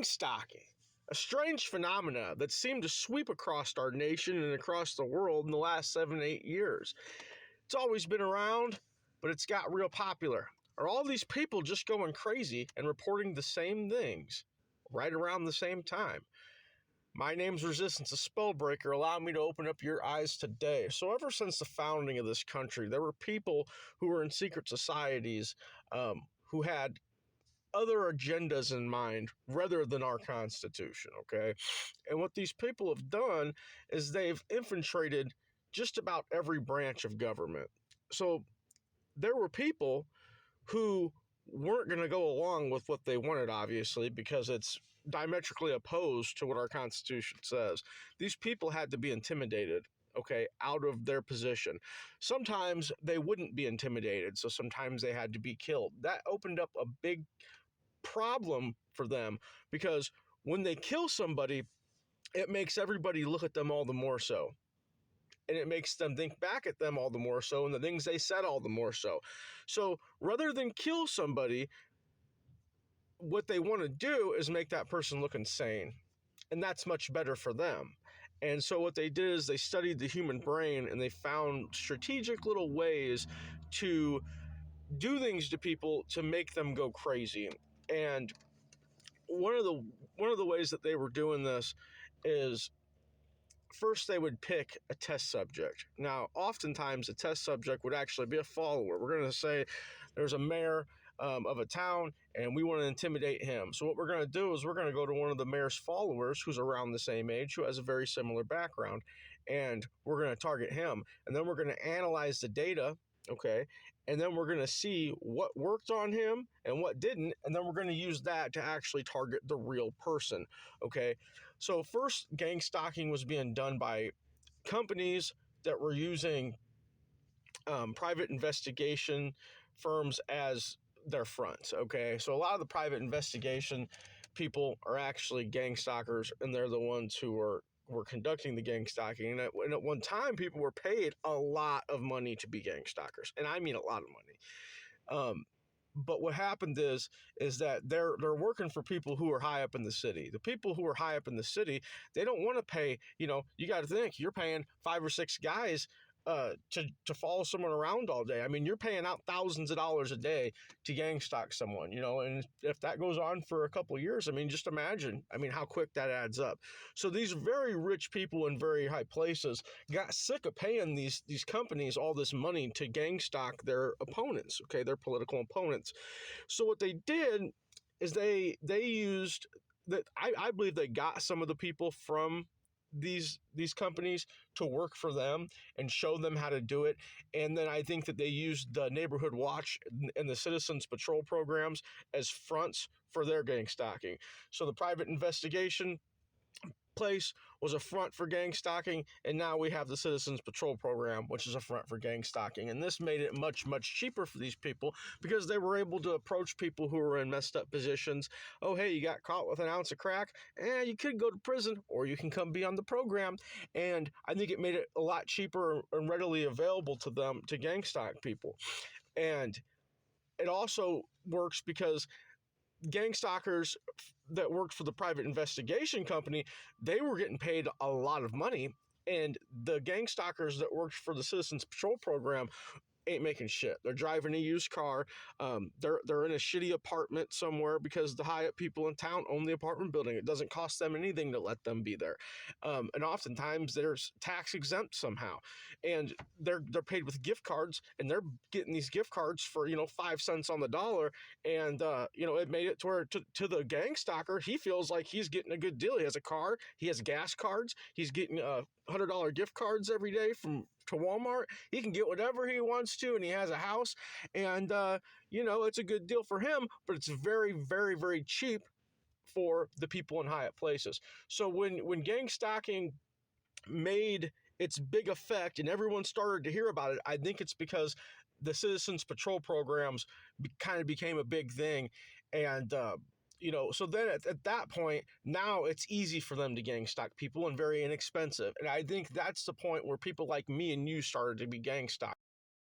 Gangstalking, a strange phenomena that seemed to sweep across our nation and across the world in the last 7-8 years. It's always been around, but it's got real popular. Are all these people just going crazy and reporting the same things right around the same time? My name's Resistance, a spellbreaker. Allow me to open up your eyes today. So ever since the founding of this country, there were people who were in secret societies who had other agendas in mind rather than our Constitution, okay? And what these people have done is they've infiltrated just about every branch of government. So there were people who weren't going to go along with what they wanted, obviously, because it's diametrically opposed to what our Constitution says. These people had to be intimidated, okay, out of their position. Sometimes they wouldn't be intimidated, so sometimes they had to be killed. That opened up a big problem for them because when they kill somebody, it makes everybody look at them all the more so. And it makes them think back at them all the more so, and the things they said all the more so. So rather than kill somebody, what they want to do is make that person look insane. And that's much better for them. And so what they did is they studied the human brain, and they found strategic little ways to do things to people to make them go crazy. And one of the ways that they were doing this is, first, they would pick a test subject. Now, oftentimes, a test subject would actually be a follower. We're going to say there's a mayor of a town, and we want to intimidate him. So what we're going to do is we're going to go to one of the mayor's followers who's around the same age, who has a very similar background, and we're going to target him. And then we're going to analyze the data, okay? And then we're going to see what worked on him and what didn't, and then we're going to use that to actually target the real person, okay? So first, gang stalking was being done by companies that were using private investigation firms as their fronts, okay? So a lot of the private investigation people are actually gang stalkers, and they're the ones who were conducting the gang stalking. And at one time, people were paid a lot of money to be gang stalkers, and I mean a lot of money. But what happened is that they're working for people who are high up in the city. The people who are high up in the city, they don't want to pay. You know, you got to think you're paying 5 or 6 guys to follow someone around all day. I mean, you're paying out thousands of dollars a day to gang stalk someone, you know, and if that goes on for a couple of years, I mean, just imagine, how quick that adds up. So these very rich people in very high places got sick of paying these companies all this money to gang stalk their opponents, okay, their political opponents. So what they did is they used that. I believe they got some of the people from these companies to work for them and show them how to do it. And then I think that they used the Neighborhood Watch and the Citizens Patrol programs as fronts for their gang stalking. So the private investigation place was a front for gang stalking, and now we have the Citizens Patrol program, which is a front for gang stalking. And this made it much, much cheaper for these people because they were able to approach people who were in messed up positions. Oh, hey, you got caught with an ounce of crack? You could go to prison, or you can come be on the program. And I think it made it a lot cheaper and readily available to them to gang stalk people. And it also works because gang stalkers that worked for the private investigation company, they were getting paid a lot of money, and the gang stalkers that worked for the Citizens Patrol program ain't making shit. They're driving a used car. They're in a shitty apartment somewhere because the high up people in town own the apartment building. It doesn't cost them anything to let them be there. And oftentimes they're tax exempt somehow, and they're paid with gift cards, and they're getting these gift cards for 5 cents on the dollar. And it made it to where to the gang stalker, he feels like he's getting a good deal. He has a car, he has gas cards, he's getting $100 gift cards every day to Walmart. He can get whatever he wants to, and he has a house, and it's a good deal for him, but it's very, very, very cheap for the people in high up places. So when gang stalking made its big effect and everyone started to hear about it, I think it's because the Citizens Patrol programs kind of became a big thing. And so then at that point, now it's easy for them to gang stalk people and very inexpensive. And I think that's the point where people like me and you started to be gang stalked.